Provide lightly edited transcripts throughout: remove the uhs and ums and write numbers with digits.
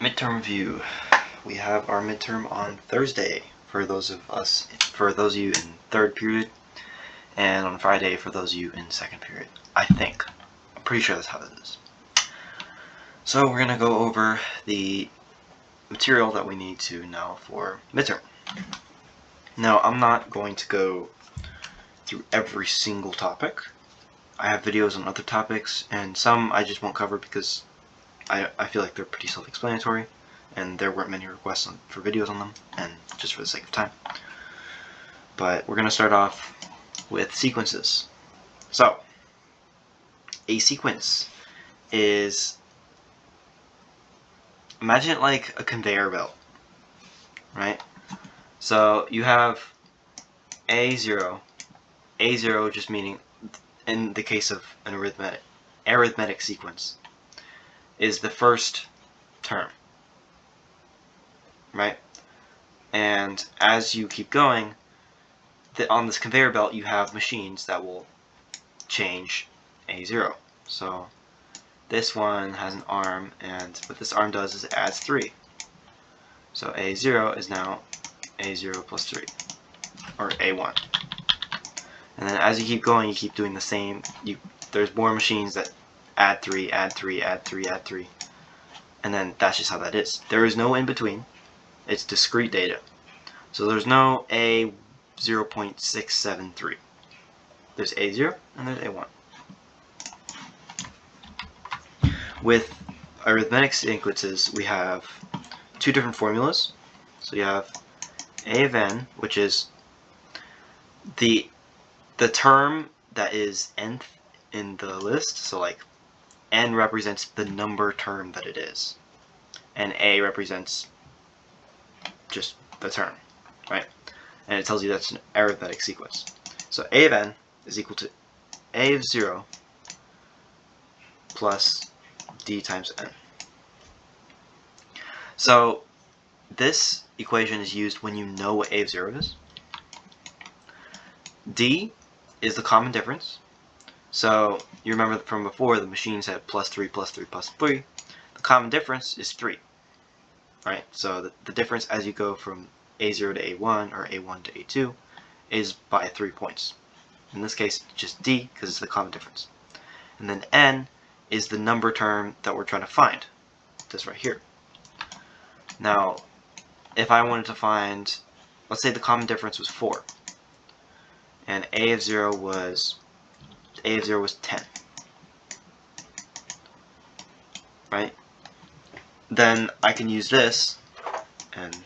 Midterm review. We have our midterm on Thursday for those of you in third period, and on Friday for those of you in second period. I think. I'm pretty sure that's how it is. So we're gonna go over the material that we need to know for midterm. Now I'm not going to go through every single topic. I have videos on other topics, and some I just won't cover because I feel like they're pretty self-explanatory, and there weren't many requests for videos on them, and just for the sake of time. But we're going to start off with sequences. So, a sequence is, imagine it like a conveyor belt, right? So you have A0 just meaning, in the case of an arithmetic sequence, is the first term, right? And as you keep going, on this conveyor belt you have machines that will change A0. So this one has an arm, and what this arm does is it adds 3. So A0 is now A0 plus 3, or A1. And then as you keep going, you keep doing the same. There's more machines that add 3, add 3, add 3, add 3. And then that's just how that is. There is no in between. It's discrete data. So there's no A0.673. There's A0 and there's A1. With arithmetic sequences, we have two different formulas. So you have A of n, which is the term that is nth in the list. So like n represents the number term that it is, and A represents just the term, right? And it tells you that's an arithmetic sequence. So A of n is equal to A of 0 plus d times n. So this equation is used when you know what A of 0 is. D is the common difference. So you remember from before, the machines had plus 3, plus 3, plus 3. The common difference is 3, right? So the difference as you go from A0 to A1 or A1 to A2 is by 3 points. In this case, just D, because it's the common difference. And then N is the number term that we're trying to find. This right here. Now, if I wanted to find, let's say the common difference was 4, and A of 0 was 10, right? Then I can use this, and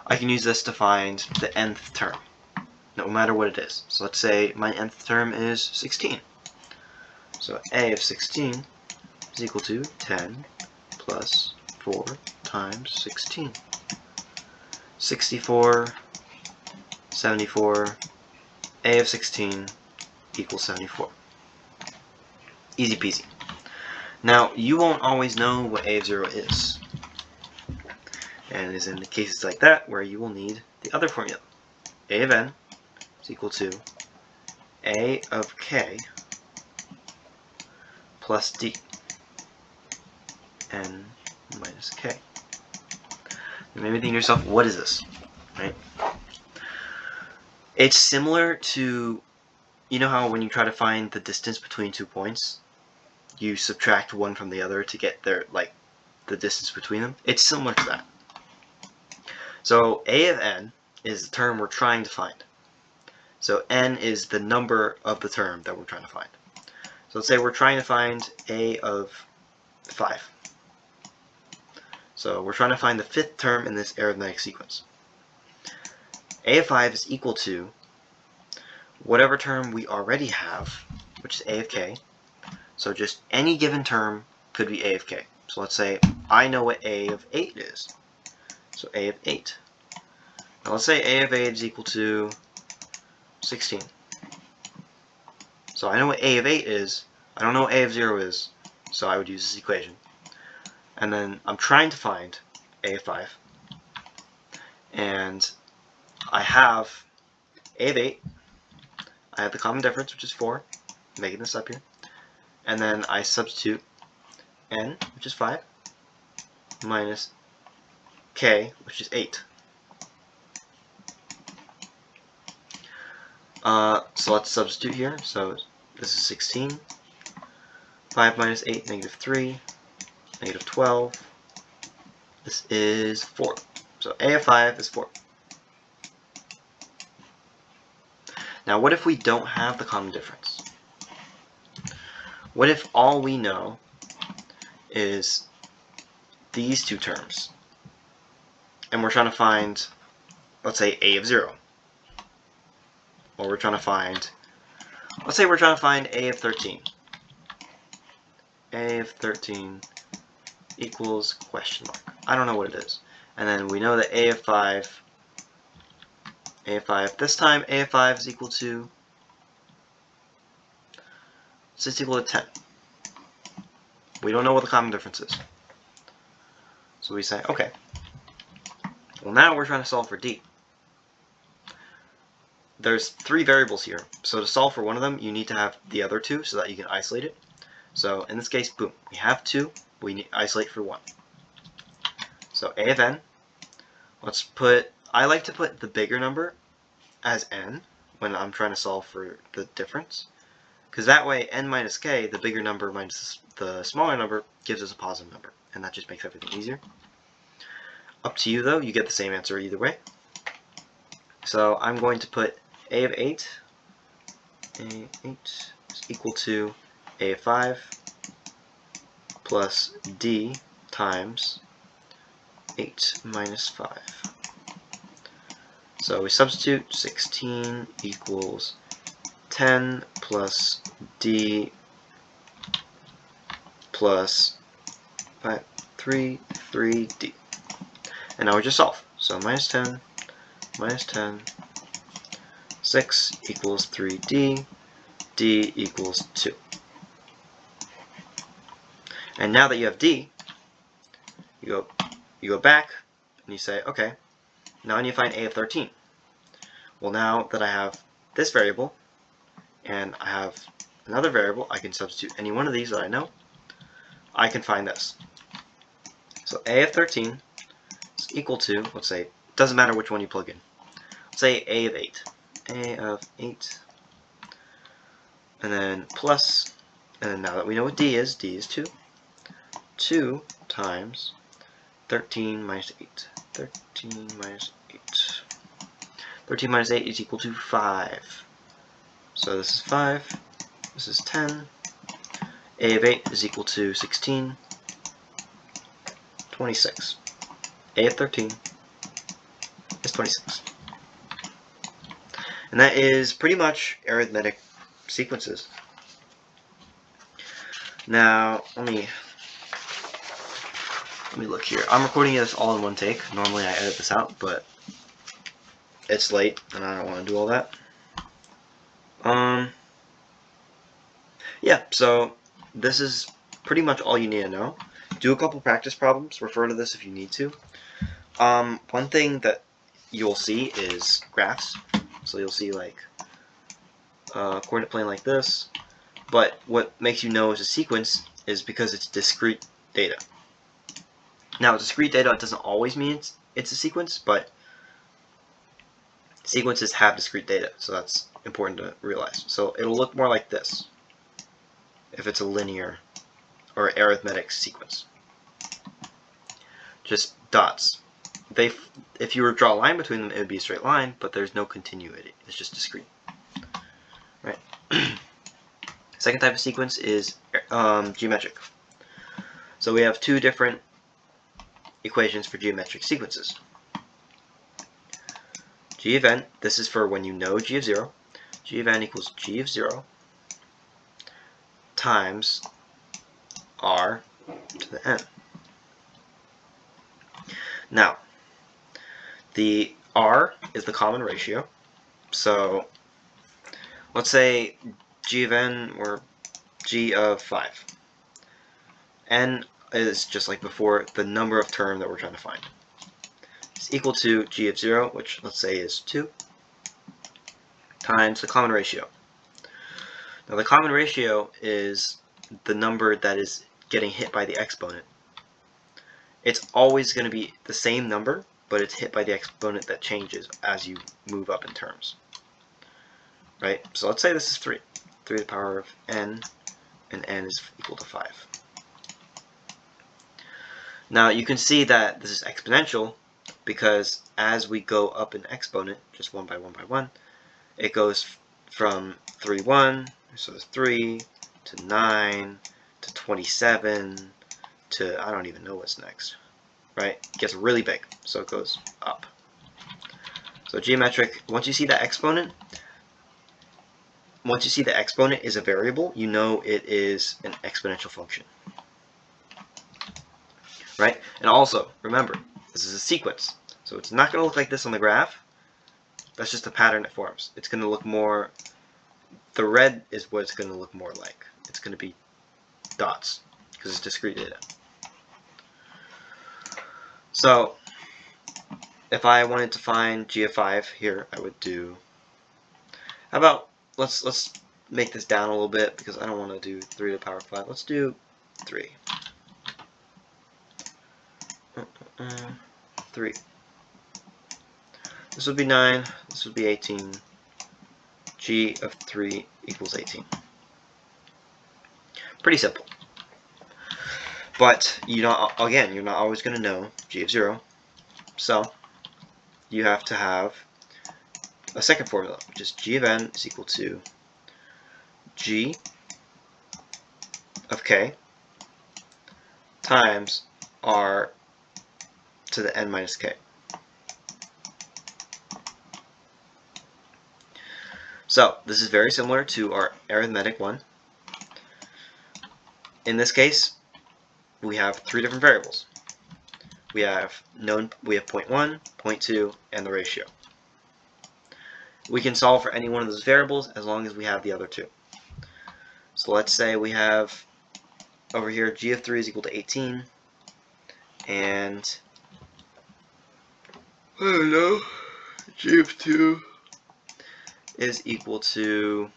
I can use this to find the nth term, no matter what it is. So let's say my nth term is 16. So A of 16 is equal to 10 plus 4 times 16. 64, 74, A of 16 equals 74. Easy peasy. Now, you won't always know what A of 0 is. And it is in the cases like that where you will need the other formula. A of n is equal to A of k plus d, n minus k. You may be thinking to yourself, what is this? Right? It's similar to, you know how when you try to find the distance between 2 points, you subtract one from the other to get their, like, the distance between them? It's similar to that. So A of n is the term we're trying to find. So n is the number of the term that we're trying to find. So let's say we're trying to find A of 5. So we're trying to find the 5th term in this arithmetic sequence. A of 5 is equal to whatever term we already have, which is A of k. So just any given term could be A of k. So let's say I know what A of 8 is. So A of 8. Now let's say A of 8 is equal to 16. So I know what A of 8 is. I don't know what A of 0 is. So I would use this equation. And then I'm trying to find A of 5. And I have A of 8. I have the common difference, which is 4. I'm making this up here. And then I substitute, n, which is 5, minus k, which is 8. So let's substitute here. So this is 16. 5 minus 8, negative 3. Negative 12. This is 4. So a of 5 is 4. Now what if we don't have the common difference? What if all we know is these two terms, and we're trying to find, let's say, a of 0. Or we're trying to find, let's say we're trying to find a of 13. A of 13 equals question mark. I don't know what it is. And then we know that a of 5, this time a of 5 is equal to, it's equal to 10. We don't know what the common difference is. So we say, okay, well now we're trying to solve for d. There's 3 variables here, so to solve for one of them you need to have the other 2 so that you can isolate it. So in this case, boom, we have 2, we need to isolate for 1. So a of n, I like to put the bigger number as n when I'm trying to solve for the difference, because that way n minus k, the bigger number minus the smaller number, gives us a positive number, and that just makes everything easier. Up to you though, you get the same answer either way. So I'm going to put a of 8, is equal to a of 5 plus d times 8 minus 5. So we substitute, 16 equals 10 plus d plus 3d. And now we just solve. So minus 10, 6 equals 3d, d equals 2. And now that you have d, you go back and you say, okay, now I need to find a of 13. Well, now that I have this variable and I have another variable, I can substitute any one of these that I know. I can find this. So a of 13 is equal to, let's say, doesn't matter which one you plug in. Let's say a of 8. A of 8. And then plus, and then now that we know what d is 2. 2 times 13 minus 8. 13 minus 8. 13 minus 8 is equal to 5. So this is 5. This is 10. A of 8 is equal to 16. 26. A of 13 is 26. And that is pretty much arithmetic sequences. Now, let me look here. I'm recording this all in one take. Normally I edit this out, but it's late and I don't want to do all that. Yeah, so this is pretty much all you need to know. Do a couple practice problems. Refer to this if you need to. One thing that you'll see is graphs. So you'll see like a coordinate plane like this. But what makes you know it's a sequence is because it's discrete data. Now, discrete data doesn't always mean it's a sequence, but sequences have discrete data, so that's important to realize. So it'll look more like this if it's a linear or arithmetic sequence. Just dots. If you were to draw a line between them, it would be a straight line, but there's no continuity. It's just discrete. Right. Second type of sequence is geometric. So we have 2 different equations for geometric sequences. G of n, this is for when you know g of 0. G of n equals g of 0 times r to the n. Now, the r is the common ratio. So let's say g of n or g of 5. N is, just like before, the number of term that we're trying to find. It's equal to g of 0, which let's say is 2, times the common ratio. Now the common ratio is the number that is getting hit by the exponent. It's always going to be the same number, but it's hit by the exponent that changes as you move up in terms. Right? So let's say this is 3. 3 to the power of n, and n is equal to 5. Now you can see that this is exponential because as we go up in exponent, just 1 by 1 by 1, it goes from 3, 1, so there's 3, to 9, to 27, to I don't even know what's next. Right? It gets really big, so it goes up. So geometric, once you see that exponent, is a variable, you know it is an exponential function. Right? And also, remember, this is a sequence. So it's not going to look like this on the graph. That's just a pattern it forms. It's going to look more, the red is what it's going to look more like. It's going to be dots, because it's discrete data. So, if I wanted to find g of 5 here, I would do, how about, let's make this down a little bit, because I don't want to do 3 to the power of 5. Let's do 3. 3. This would be 9, this would be 18. G of 3 equals 18. Pretty simple. But again, you're not always going to know g of 0. So you have to have a second formula, which is g of n is equal to g of k times r to the n minus k. So this is very similar to our arithmetic one. In this case, we have 3 different variables. We have 0.1, 0.2, and the ratio. We can solve for any one of those variables as long as we have the other 2. So let's say we have over here g of 3 is equal to 18, and I don't know, g of 2 is equal to,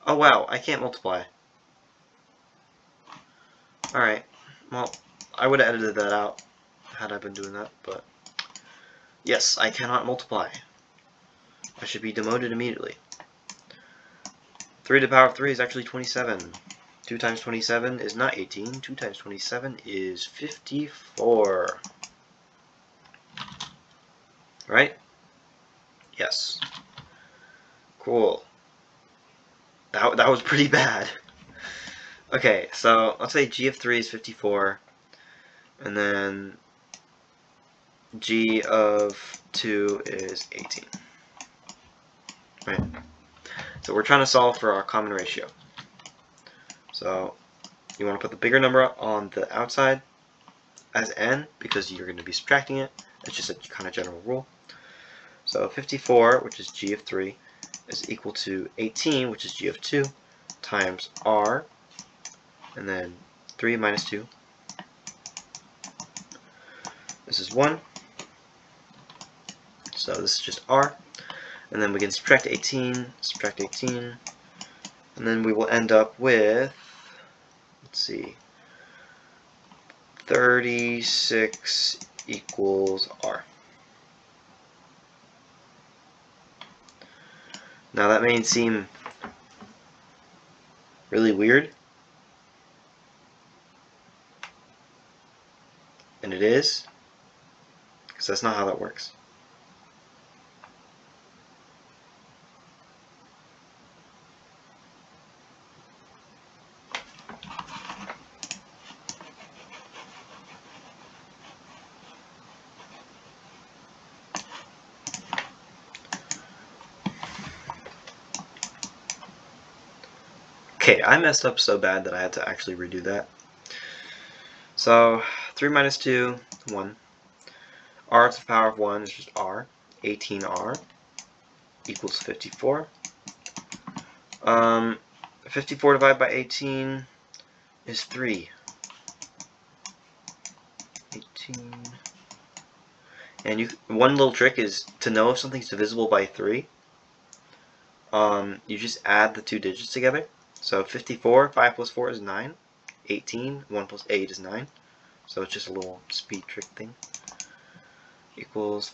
oh wow, I can't multiply. Alright, well, I would have edited that out had I been doing that, but yes, I cannot multiply. I should be demoted immediately. 3 to the power of 3 is actually 27. 2 times 27 is not 18. 2 times 27 is 54. Right? Yes. Cool. That was pretty bad. Okay, so let's say g of 3 is 54, and then g of 2 is 18. Right? So we're trying to solve for our common ratio. So you want to put the bigger number on the outside as n, because you're going to be subtracting it. It's just a kind of general rule. So 54, which is g of 3, is equal to 18, which is g of 2, times r, and then 3 minus 2. This is 1. So this is just r. And then we can subtract 18, and then we will end up with, let's see, 36 equals r. Now that may seem really weird, and it is, because that's not how that works. Okay, I messed up so bad that I had to actually redo that. So 3 minus 2, 1. R to the power of 1 is just r. 18r equals 54. 54 divided by 18 is 3. 18. And one little trick is to know if something's divisible by 3. You just add the 2 digits together. So 54, 5 plus 4 is 9. 18, 1 plus 8 is 9. So it's just a little speed trick thing. Equals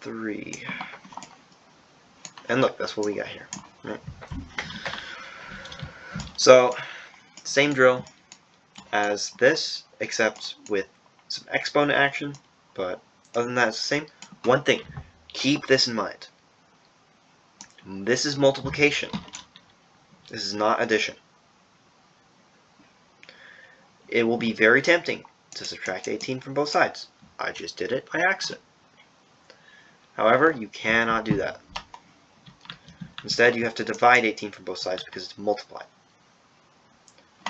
3. And look, that's what we got here. Right? So, same drill as this, except with some exponent action. But other than that, it's the same. One thing, keep this in mind. This is multiplication. This is not addition. It will be very tempting to subtract 18 from both sides. I just did it by accident. However, you cannot do that. Instead, you have to divide 18 from both sides because it's multiplied.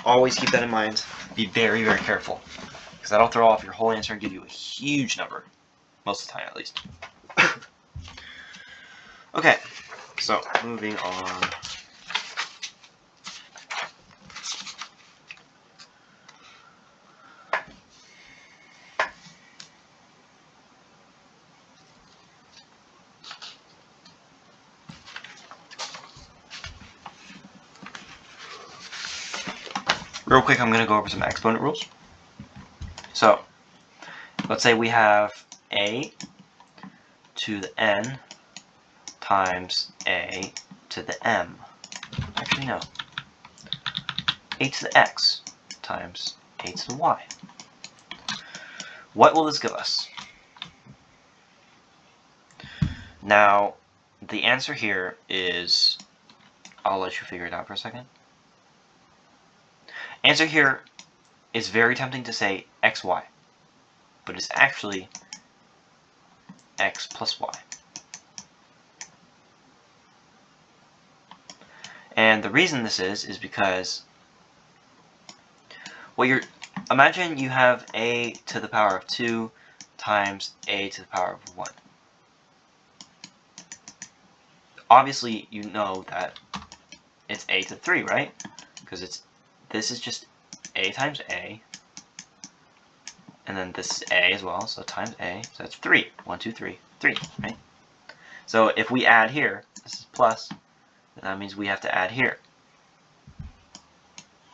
Always keep that in mind. Be very, very careful, because that'll throw off your whole answer and give you a huge number. Most of the time, at least. Okay, so moving on. Real quick, I'm going to go over some exponent rules. So, let's say we have a to the n times a to the m. Actually, no. A to the x times a to the y. What will this give us? Now, the answer here is, I'll let you figure it out for a second. Answer here is very tempting to say xy, but it's actually x plus y. And the reason this is because imagine you have a to the power of 2 times a to the power of 1. Obviously, you know that it's a to 3, right? Because this is just a times a, and then this is a as well, so times a, so that's 3. 1, 2, 3, 3, right? So if we add here, this is plus, then that means we have to add here.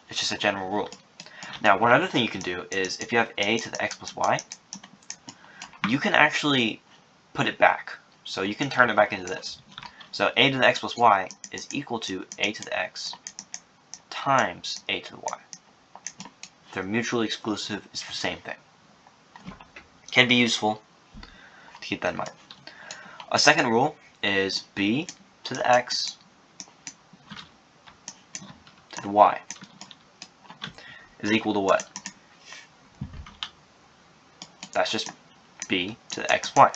It's just a general rule. Now, one other thing you can do is, if you have a to the x plus y, you can actually put it back. So you can turn it back into this. So a to the x plus y is equal to a to the x times a to the y. They're mutually exclusive, it's the same thing. Can be useful to keep that in mind. A second rule is b to the x to the y is equal to what? That's just b to the xy.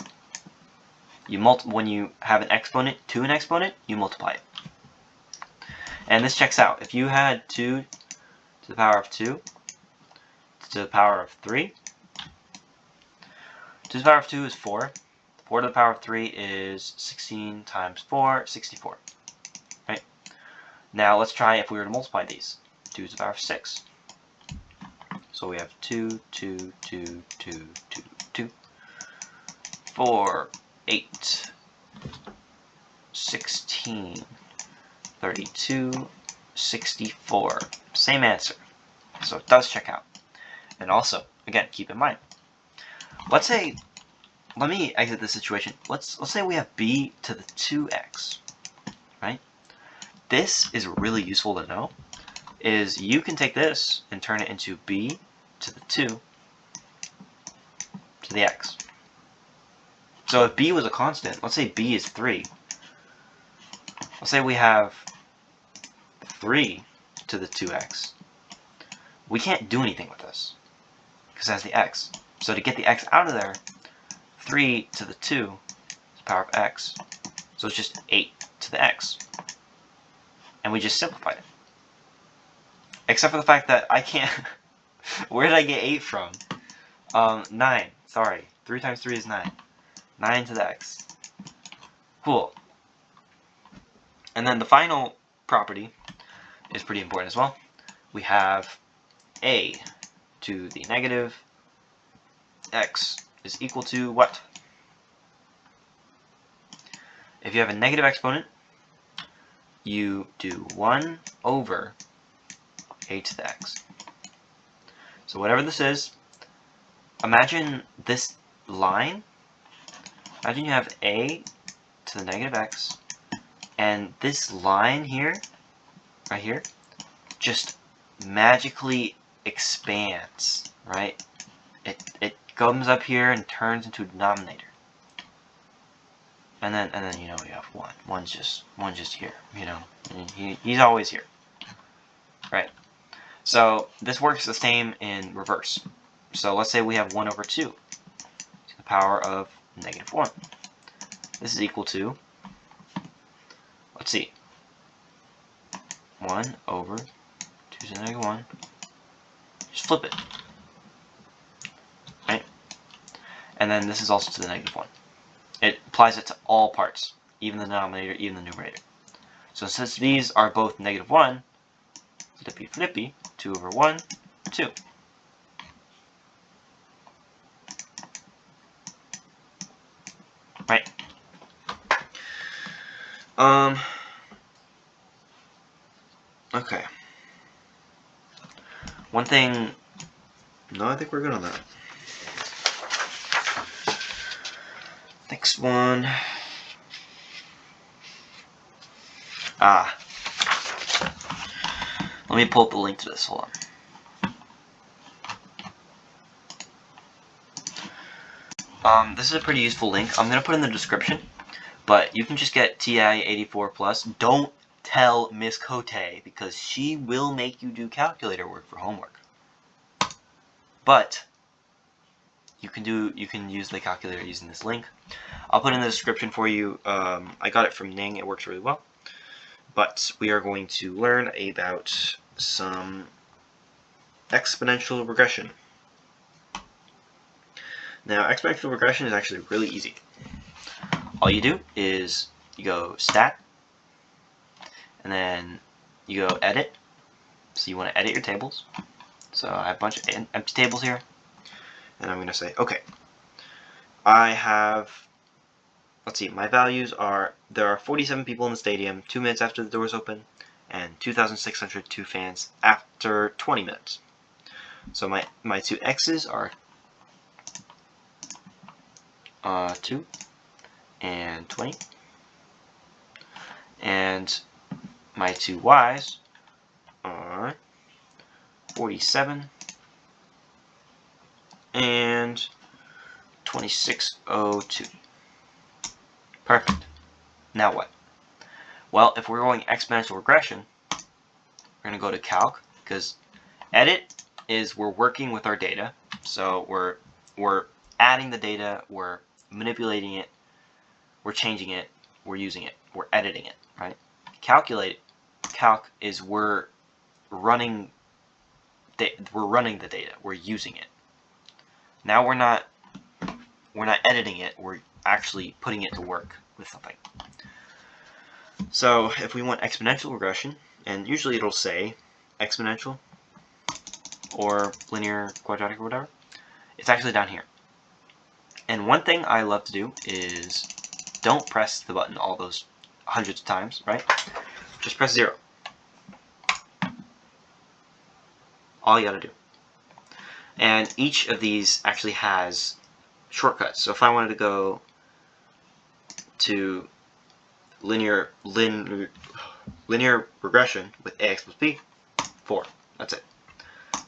When you have an exponent to an exponent, you multiply it. And this checks out. If you had 2 to the power of 2 to the power of 3, 2 to the power of 2 is 4. 4 to the power of 3 is 16 times 4, 64. Right? Now let's try if we were to multiply these. 2 to the power of 6. So we have 2, 2, 2, 2, 2, 2, 4, 8, 16, 32, 64. Same answer. So it does check out. And also, again, keep in mind, let me exit this situation. Let's say we have b to the 2x, right? This is really useful to know, is you can take this and turn it into b to the 2 to the x. So if b was a constant, let's say b is 3. Let's say we have 3 to the 2x. We can't do anything with this because it has the x. So to get the x out of there, 3 to the 2 is the power of x. So it's just 8 to the x. And we just simplified it. Except for the fact that I can't... Where did I get 8 from? 9. Sorry. 3 times 3 is 9. 9 to the x. Cool. And then the final property is pretty important as well. We have a to the negative x is equal to what? If you have a negative exponent, you do 1 over a to the x. So whatever this is, imagine this line. Imagine you have a to the negative x, and this line here, right here, just magically expands, right? It comes up here and turns into a denominator. And then you know you have 1. One's just here, you know. He's always here. Right. So this works the same in reverse. So let's say we have 1 over 2 to the power of negative 1. This is equal to, let's see, 1 over 2 to the negative 1. Just flip it. Right? And then this is also to the negative 1. It applies it to all parts, even the denominator, even the numerator. So since these are both negative 1, flippy flippy, 2 over 1, 2. Right? Okay. One thing... No, I think we're good on that. Next one... Let me pull up the link to this. Hold on. This is a pretty useful link. I'm going to put in the description, but you can just get TI 84+. Don't tell Miss Cote, because she will make you do calculator work for homework. But you can use the calculator using this link. I'll put in the description for you. I got it from Ning. It works really well. But we are going to learn about some exponential regression. Now, exponential regression is actually really easy. All you do is you go stat, and then you go edit. So you want to edit your tables. So I have a bunch of empty tables here, and I'm going to say, okay, I have, let's see, my values are, there are 47 people in the stadium 2 minutes after the doors open, and 2,602 fans after 20 minutes. So my two x's are 2 and 20, and my two y's are 47 and 2602. Perfect. Now what? Well, if we're going exponential regression, we're going to go to calc, because edit is we're working with our data. So we're adding the data, we're manipulating it, we're changing it, we're using it, we're editing it, right? Calc is we're running the data, we're using it. Now we're not editing it, we're actually putting it to work with something. So if we want exponential regression, and usually it'll say exponential or linear, quadratic, or whatever, it's actually down here. And one thing I love to do is don't press the button all those hundreds of times, right? Just press 0. All you gotta do. And each of these actually has shortcuts. So if I wanted to go to linear regression with ax plus b, 4. That's it.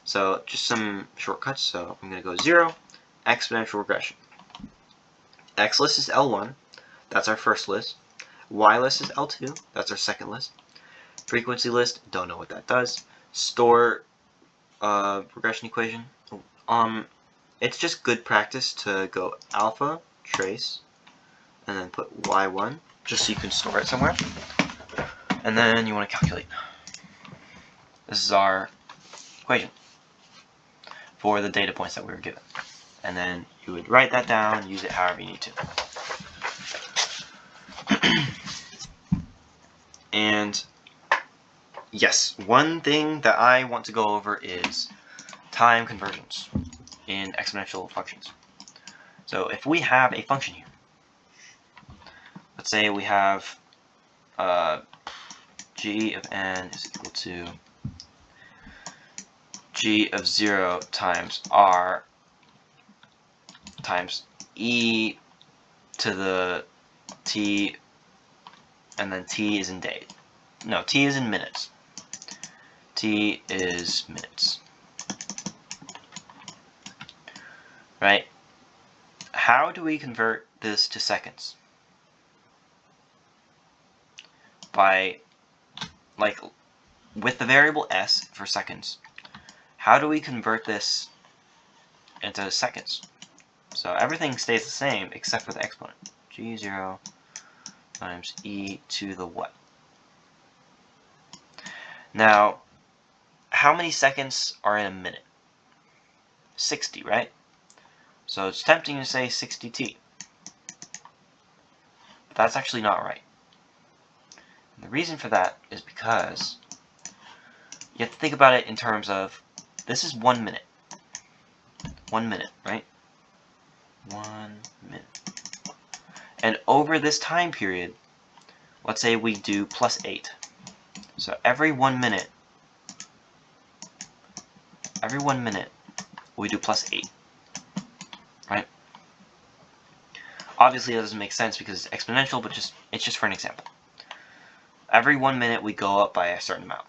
So just some shortcuts. So I'm going to go 0, exponential regression. X list is L1. That's our first list. Y list is L2. That's our second list. Frequency list, don't know what that does. Store regression equation. It's just good practice to go alpha, trace, and then put y1, just so you can store it somewhere. And then you want to calculate. This is our equation for the data points that we were given. And then you would write that down, use it however you need to. And yes, one thing that I want to go over is time conversions in exponential functions. So if we have a function here, let's say we have g of n is equal to g of 0 times r times e to the t, and then t is in days. No, t is in minutes. T is minutes. Right? How do we convert this to seconds? By, like, with the variable s for seconds, how do we convert this into seconds? So everything stays the same except for the exponent. G0 times e to the what? Now, how many seconds are in a minute? 60, right? So it's tempting to say 60t. But that's actually not right. And the reason for that is because you have to think about it in terms of, this is 1 minute. 1 minute, right? 1 minute. And over this time period, let's say we do plus 8. So every 1 minute, we do plus 8. Right? Obviously that doesn't make sense because it's exponential, but it's just for an example. Every 1 minute we go up by a certain amount.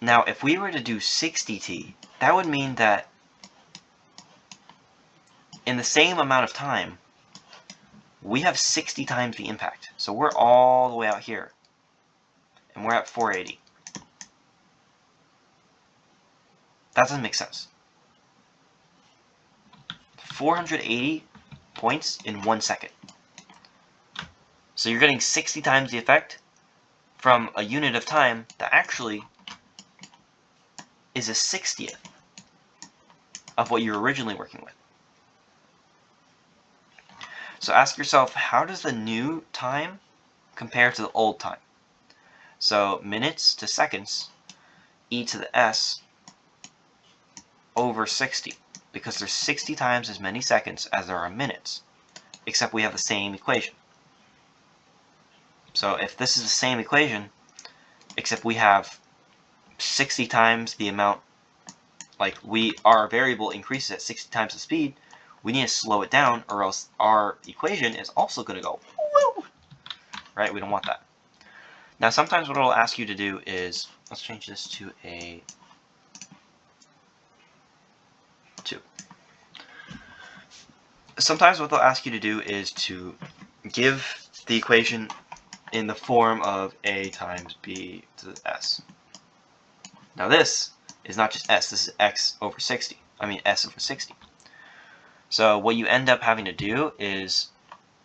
Now if we were to do 60t, that would mean that in the same amount of time, we have 60 times the impact. So we're all the way out here, and we're at 480. That doesn't make sense. 480 points in 1 second. So you're getting 60 times the effect from a unit of time that actually is a 60th of what you're originally working with. So ask yourself, how does the new time compare to the old time? So minutes to seconds, e to the s over 60, because there's 60 times as many seconds as there are minutes, except we have the same equation. So if this is the same equation, except we have 60 times the amount, like our variable increases at 60 times the speed, we need to slow it down, or else our equation is also going to go woo! Right? We don't want that. Now sometimes what it'll ask you to do is, let's change this to a 2. Sometimes what they'll ask you to do is to give the equation in the form of a times b to the s. Now this is not just s, this is x over 60. I mean s over 60. So what you end up having to do is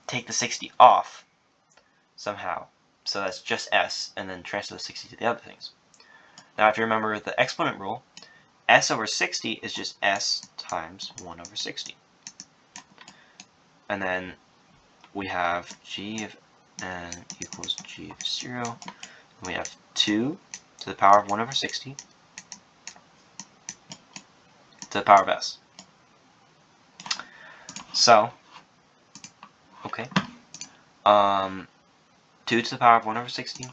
take the 60 off somehow. So that's just s, and then transfer the 60 to the other things. Now if you remember the exponent rule, s over 60 is just s times 1 over 60. And then we have g of n equals g of 0. And we have 2 to the power of 1 over 60 to the power of s. So, okay. 2 to the power of 1 over 60.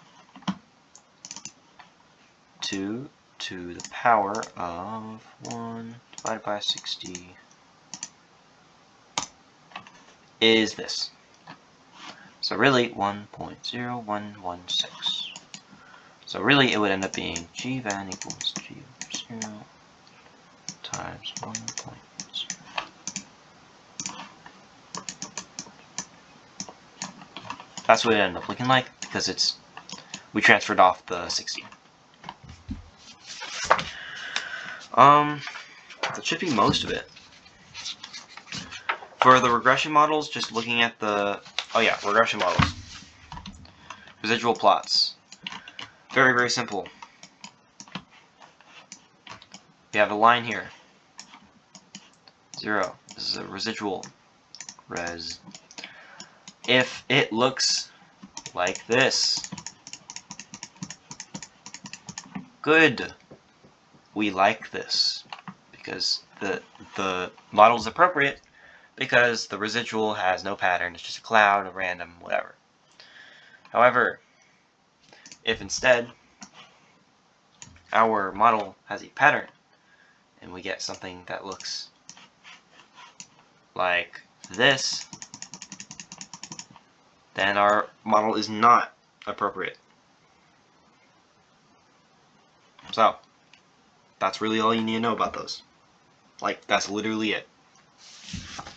2 to the power of 1 divided by 60 is this. So really 1.0116. So really it would end up being g of n equals g of 0 times 1.0. That's what it ended up looking like, because we transferred off the 60. That should be most of it. For the regression models, just looking at regression models. Residual plots. Very, very simple. We have a line here. 0. This is a residual. Res. If it looks like this, good. We like this because the model is appropriate, because the residual has no pattern. It's just a cloud, a random, whatever. However, if instead our model has a pattern and we get something that looks like this, then our model is not appropriate. So that's really all you need to know about those. Like, that's literally it.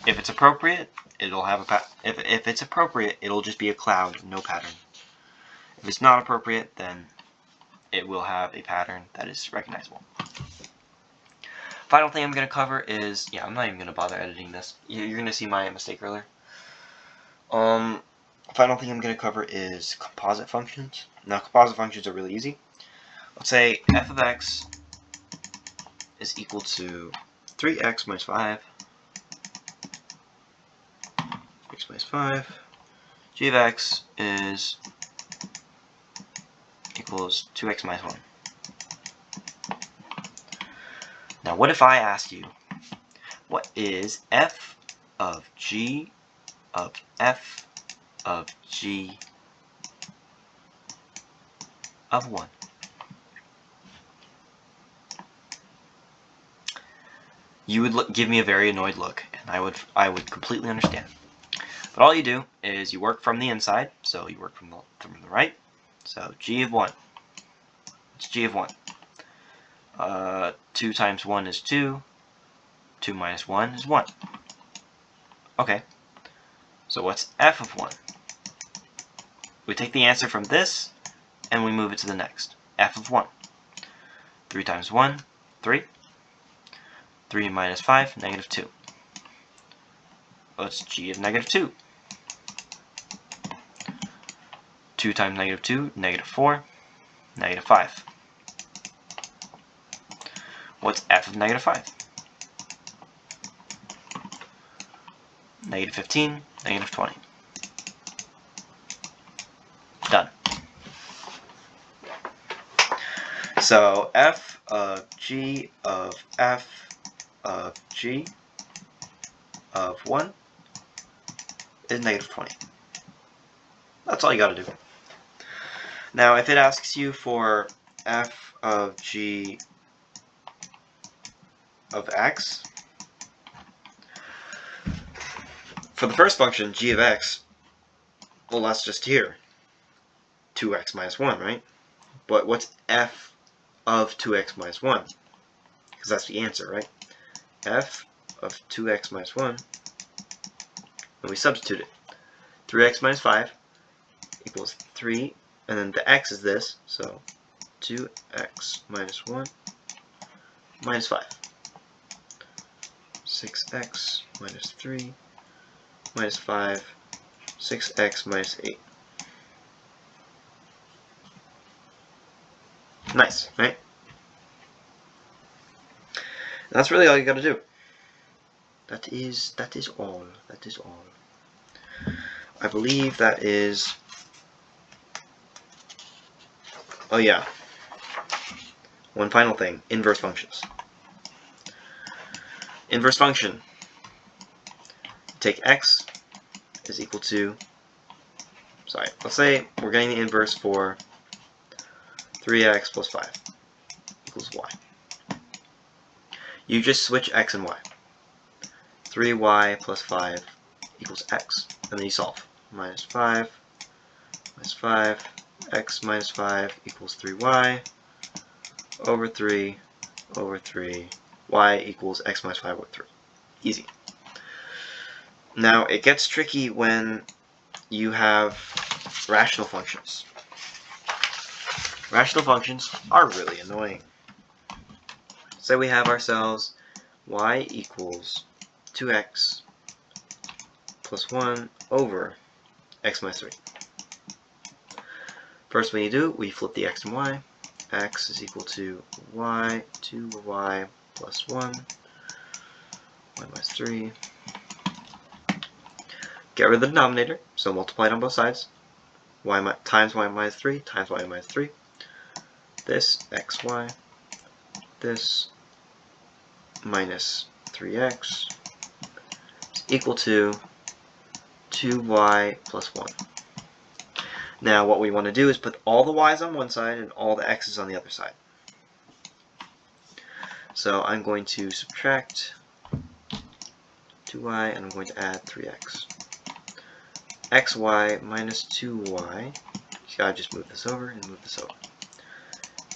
If it's appropriate, it'll have a if it's appropriate, it'll just be a cloud, no pattern. If it's not appropriate, then it will have a pattern that is recognizable. Final thing I'm going to cover is, I'm not even going to bother editing this. You're going to see my mistake earlier. Final thing I'm going to cover is composite functions. Now, composite functions are really easy. Let's say f of x is equal to 3x minus 5, x minus 5. G of x is equals 2x minus 1. Now, what if I ask you, what is f of g of f of g of 1? You would give me a very annoyed look, and I would completely understand. But all you do is you work from the inside, so you work from the right. So g of 1. It's g of 1. 2 times 1 is 2. 2 minus 1 is 1. Okay. So what's f of 1? We take the answer from this, and we move it to the next. F of 1. 3 times 1, 3. 3 minus 5, negative 2. What's g of negative 2? 2 times negative 2, negative 4, negative 5. What's f of negative 5? Negative 15, negative 20. Done. So f of g of f of g of 1 is negative 20. That's all you gotta do. Now, if it asks you for f of g of x, for the first function, g of x, well, that's just here. 2x minus 1, right? But what's f of 2x minus 1? Because that's the answer, right? F of 2x minus 1, and we substitute it. 3x minus 5 equals 3, and then the x is this, so 2x minus 1 minus 5. 6x minus 3 minus 5, 6x minus 8. Nice, right? And that's really all you gotta do. That is all. That is all. I believe that is... Oh yeah. One final thing. Inverse functions. Inverse function. Take x is equal to... Sorry, let's say we're getting the inverse for 3x plus 5 equals y. You just switch x and y. 3y plus 5 equals x. And then you solve. Minus 5, x minus 5 equals 3y, over 3, y equals x minus 5 over 3. Easy. Now, it gets tricky when you have rational functions. Rational functions are really annoying. Say we have ourselves y equals 2x plus 1 over x minus 3. First we need to do, we flip the x and y. X is equal to y, 2y plus 1, y minus 3. Get rid of the denominator, so multiply it on both sides. Y times y minus 3 times y minus 3. This xy, this minus 3x is equal to 2y plus 1. Now what we want to do is put all the y's on one side and all the x's on the other side. So I'm going to subtract 2y and I'm going to add 3x. xy minus 2y, so I just move this over and move this over,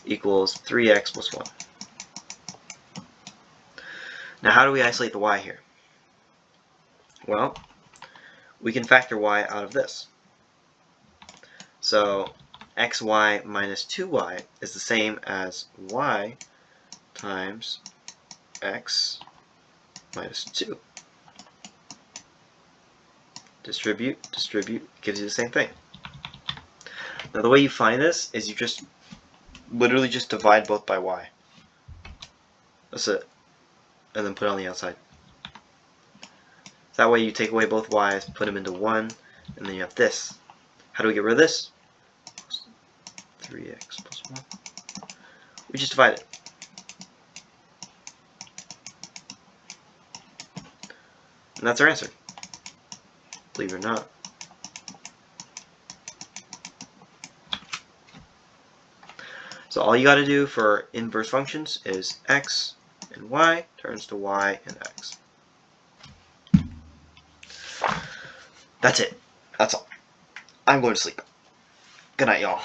equals 3x plus 1. Now how do we isolate the y here? Well, we can factor y out of this. So xy minus 2y is the same as y times x minus 2. Distribute, distribute, gives you the same thing. Now the way you find this is you just literally just divide both by y. That's it. And then put it on the outside. That way you take away both y's, put them into 1, and then you have this. How do we get rid of this? 3x plus 1. We just divide it. And that's our answer. Believe it or not. So all you got to do for inverse functions is x and y turns to y and x. That's it. That's all. I'm going to sleep. Good night, y'all.